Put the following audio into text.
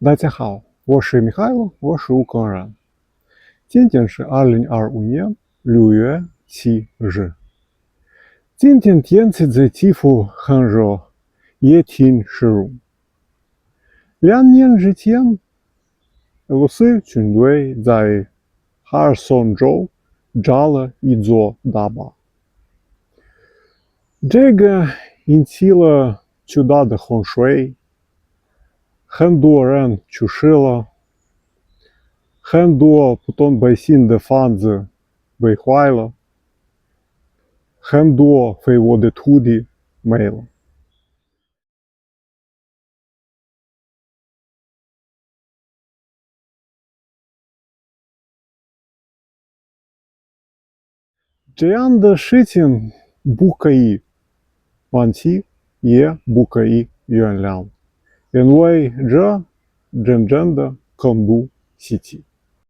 大家好，我是Михайло，我是乌克兰。今天是2025年6月7日。今天天气在基辅很热，也挺湿润。2年之前，俄罗斯军队在哈尔松州炸了一座大坝，这个引起了巨大的洪水，很多人去世了，很多普通百姓的房子被坏了，很多肥沃的土地没了。这样的事情不可以放弃，也不可以原谅，因为这真正的恐怖袭击。